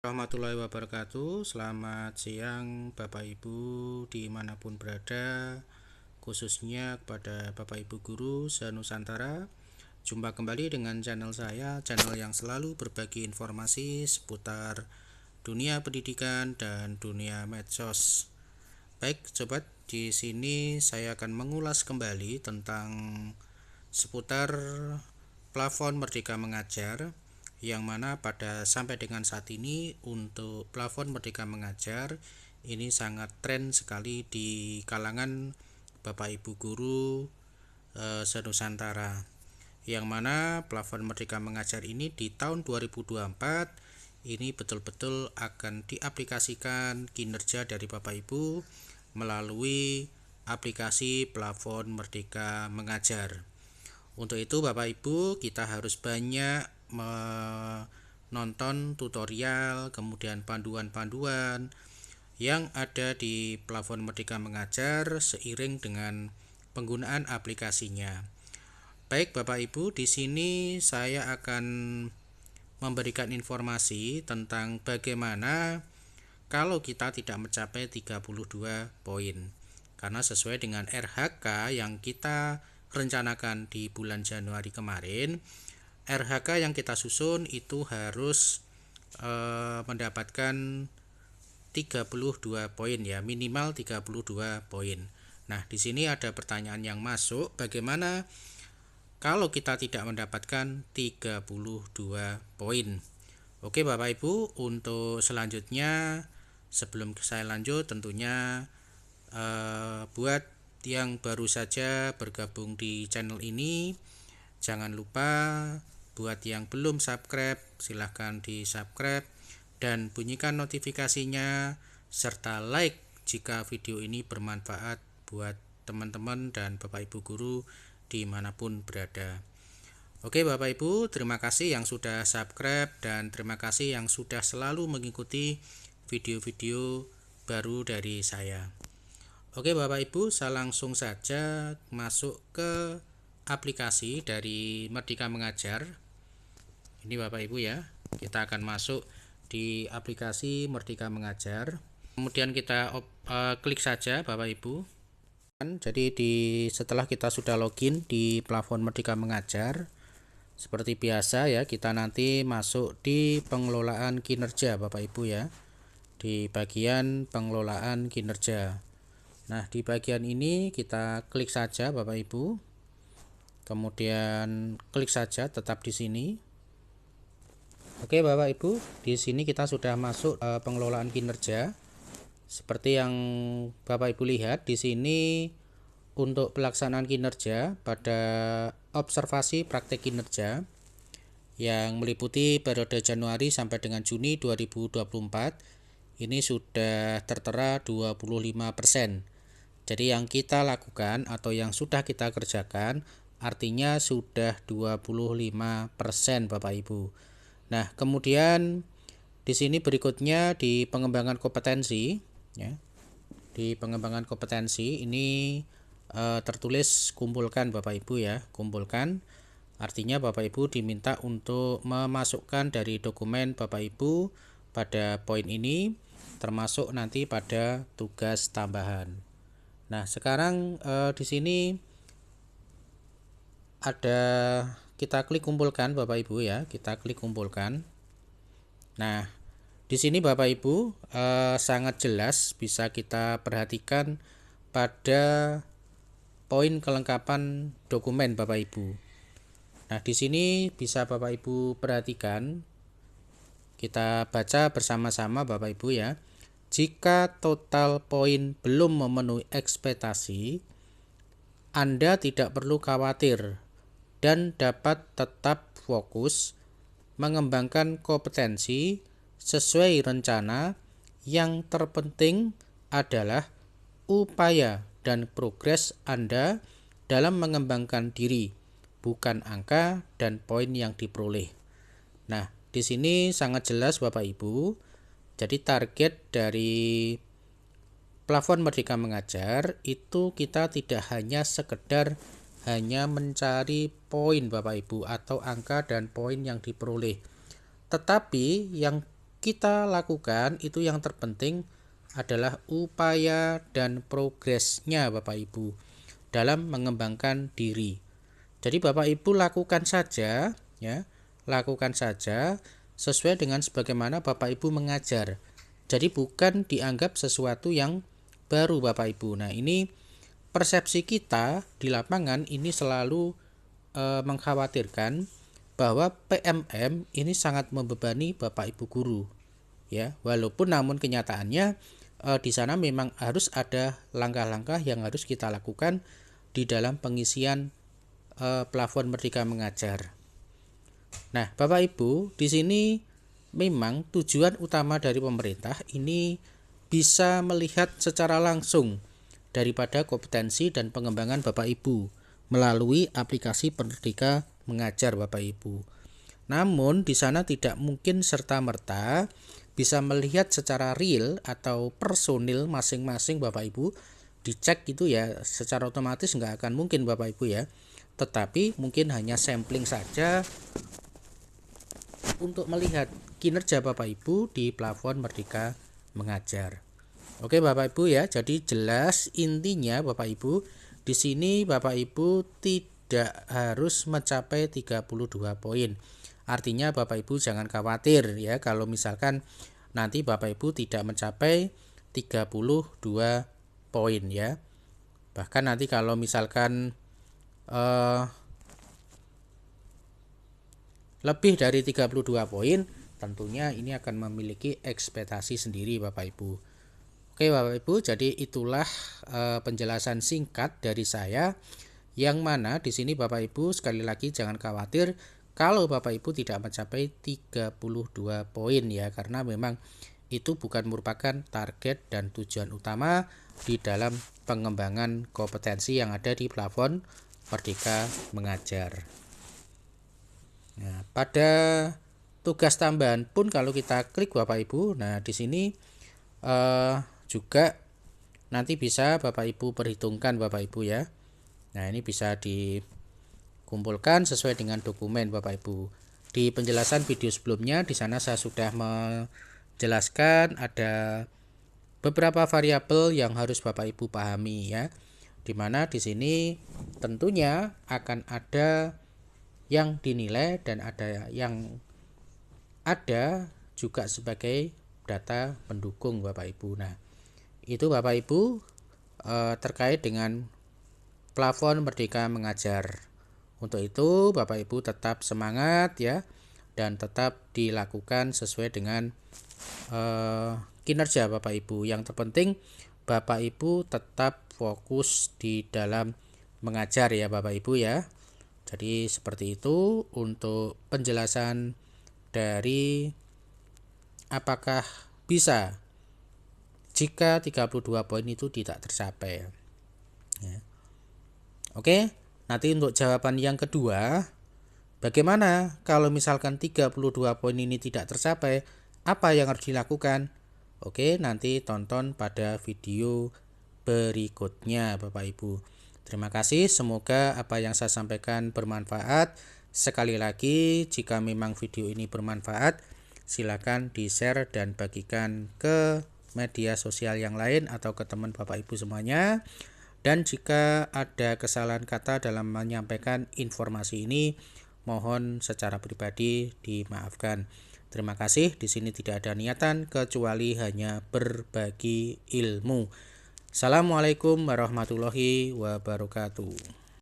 Warahmatullahi wabarakatuh. Selamat siang Bapak Ibu dimanapun berada, khususnya kepada Bapak Ibu Guru se-Nusantara. Jumpa kembali dengan channel saya, channel yang selalu berbagi informasi seputar dunia pendidikan dan dunia medsos. Baik sobat, di sini saya akan mengulas kembali tentang seputar plafon Merdeka Mengajar, yang mana pada sampai dengan saat ini untuk plafon Merdeka Mengajar ini sangat tren sekali di kalangan Bapak Ibu guru se-Nusantara, yang mana plafon Merdeka Mengajar ini di tahun 2024 ini betul-betul akan diaplikasikan kinerja dari Bapak Ibu melalui aplikasi plafon Merdeka Mengajar. Untuk itu Bapak Ibu, kita harus banyak menonton tutorial, kemudian panduan-panduan yang ada di plafon Merdeka Mengajar seiring dengan penggunaan aplikasinya. Baik Bapak Ibu, di sini saya akan memberikan informasi tentang bagaimana kalau kita tidak mencapai 32 poin. Karena sesuai dengan RHK yang kita rencanakan di bulan Januari kemarin, RHK yang kita susun itu harus mendapatkan 32 poin ya, minimal 32 poin. Nah, di sini ada pertanyaan yang masuk, bagaimana kalau kita tidak mendapatkan 32 poin? Oke Bapak Ibu, untuk selanjutnya sebelum saya lanjut tentunya buat yang baru saja bergabung di channel ini, jangan lupa buat yang belum subscribe silahkan di subscribe dan bunyikan notifikasinya serta like jika video ini bermanfaat buat teman-teman dan Bapak Ibu guru dimanapun berada. Oke Bapak Ibu, terima kasih yang sudah subscribe dan terima kasih yang sudah selalu mengikuti video-video baru dari saya. Oke Bapak Ibu, saya langsung saja masuk ke aplikasi dari Merdeka Mengajar. Ini Bapak Ibu ya, kita akan masuk di aplikasi Merdeka Mengajar. Kemudian kita klik saja Bapak Ibu. Jadi setelah kita sudah login di plafon Merdeka Mengajar, seperti biasa ya, kita nanti masuk di pengelolaan kinerja Bapak Ibu ya, di bagian pengelolaan kinerja. Nah, di bagian ini kita klik saja Bapak Ibu. Kemudian klik saja tetap di sini. Oke Bapak Ibu, di sini kita sudah masuk pengelolaan kinerja. Seperti yang Bapak Ibu lihat di sini untuk pelaksanaan kinerja pada observasi praktek kinerja yang meliputi periode Januari sampai dengan Juni 2024 ini sudah tertera 25%. Jadi yang kita lakukan atau yang sudah kita kerjakan artinya sudah 25% Bapak Ibu. Nah, kemudian di sini berikutnya di pengembangan kompetensi ya. Di pengembangan kompetensi ini tertulis kumpulkan Bapak Ibu ya, kumpulkan. Artinya Bapak Ibu diminta untuk memasukkan dari dokumen Bapak Ibu pada poin ini termasuk nanti pada tugas tambahan. Nah, sekarang di sini ada kita klik kumpulkan Bapak Ibu ya, kita klik kumpulkan. Nah, di sini Bapak Ibu sangat jelas bisa kita perhatikan pada poin kelengkapan dokumen Bapak Ibu. Nah, di sini bisa Bapak Ibu perhatikan, kita baca bersama-sama Bapak Ibu ya. Jika total poin belum memenuhi ekspektasi, Anda tidak perlu khawatir dan dapat tetap fokus mengembangkan kompetensi sesuai rencana. Yang terpenting adalah upaya dan progres Anda dalam mengembangkan diri, bukan angka dan poin yang diperoleh. Nah, di sini sangat jelas Bapak Ibu. Jadi target dari plafon Merdeka Mengajar itu kita tidak hanya sekedar hanya mencari poin Bapak Ibu atau angka dan poin yang diperoleh. Tetapi yang kita lakukan itu yang terpenting adalah upaya dan progresnya Bapak Ibu dalam mengembangkan diri. Jadi Bapak Ibu lakukan saja ya, lakukan saja sesuai dengan sebagaimana Bapak Ibu mengajar. Jadi bukan dianggap sesuatu yang baru Bapak Ibu. Nah, ini persepsi kita di lapangan ini selalu mengkhawatirkan bahwa PMM ini sangat membebani Bapak Ibu guru ya, walaupun namun kenyataannya di sana memang harus ada langkah-langkah yang harus kita lakukan di dalam pengisian plafon Merdeka Mengajar. Nah, Bapak Ibu, di sini memang tujuan utama dari pemerintah ini bisa melihat secara langsung daripada kompetensi dan pengembangan Bapak Ibu melalui aplikasi Merdeka Mengajar Bapak Ibu. Namun di sana tidak mungkin serta-merta bisa melihat secara real atau personil masing-masing Bapak Ibu dicek gitu ya, secara otomatis nggak akan mungkin Bapak Ibu ya. Tetapi mungkin hanya sampling saja untuk melihat kinerja Bapak Ibu di plafon Merdeka Mengajar. Oke Bapak Ibu ya, jadi jelas intinya Bapak Ibu, di sini Bapak Ibu tidak harus mencapai 32 poin. Artinya Bapak Ibu jangan khawatir ya kalau misalkan nanti Bapak Ibu tidak mencapai 32 poin ya. Bahkan nanti kalau misalkan lebih dari 32 poin, tentunya ini akan memiliki ekspektasi sendiri Bapak Ibu. Oke Bapak Ibu, jadi itulah penjelasan singkat dari saya, yang mana di sini Bapak Ibu sekali lagi jangan khawatir kalau Bapak Ibu tidak mencapai 32 poin ya, karena memang itu bukan merupakan target dan tujuan utama di dalam pengembangan kompetensi yang ada di plafon Merdeka Mengajar. Nah, pada tugas tambahan pun kalau kita klik Bapak Ibu, nah di sini juga nanti bisa Bapak Ibu perhitungkan Bapak Ibu ya. Nah, ini bisa dikumpulkan sesuai dengan dokumen Bapak Ibu. Di penjelasan video sebelumnya di sana saya sudah menjelaskan ada beberapa variabel yang harus Bapak Ibu pahami ya. Dimana di sini tentunya akan ada yang dinilai dan ada yang ada juga sebagai data pendukung Bapak Ibu. Nah, itu Bapak Ibu terkait dengan plafon Merdeka Mengajar. Untuk itu Bapak Ibu tetap semangat ya, dan tetap dilakukan sesuai dengan kinerja Bapak Ibu. Yang terpenting Bapak Ibu tetap fokus di dalam mengajar ya Bapak Ibu ya. Jadi seperti itu untuk penjelasan dari apakah bisa jika 32 poin itu tidak tercapai ya. Oke, nanti untuk jawaban yang kedua, bagaimana kalau misalkan 32 poin ini tidak tercapai, apa yang harus dilakukan? Oke, nanti tonton pada video berikutnya Bapak Ibu. Terima kasih, semoga apa yang saya sampaikan bermanfaat. Sekali lagi, jika memang video ini bermanfaat, silakan di-share dan bagikan ke media sosial yang lain atau ke teman Bapak Ibu semuanya. Dan jika ada kesalahan kata dalam menyampaikan informasi ini, mohon secara pribadi dimaafkan. Terima kasih. Di sini tidak ada niatan kecuali hanya berbagi ilmu. Assalamualaikum warahmatullahi wabarakatuh.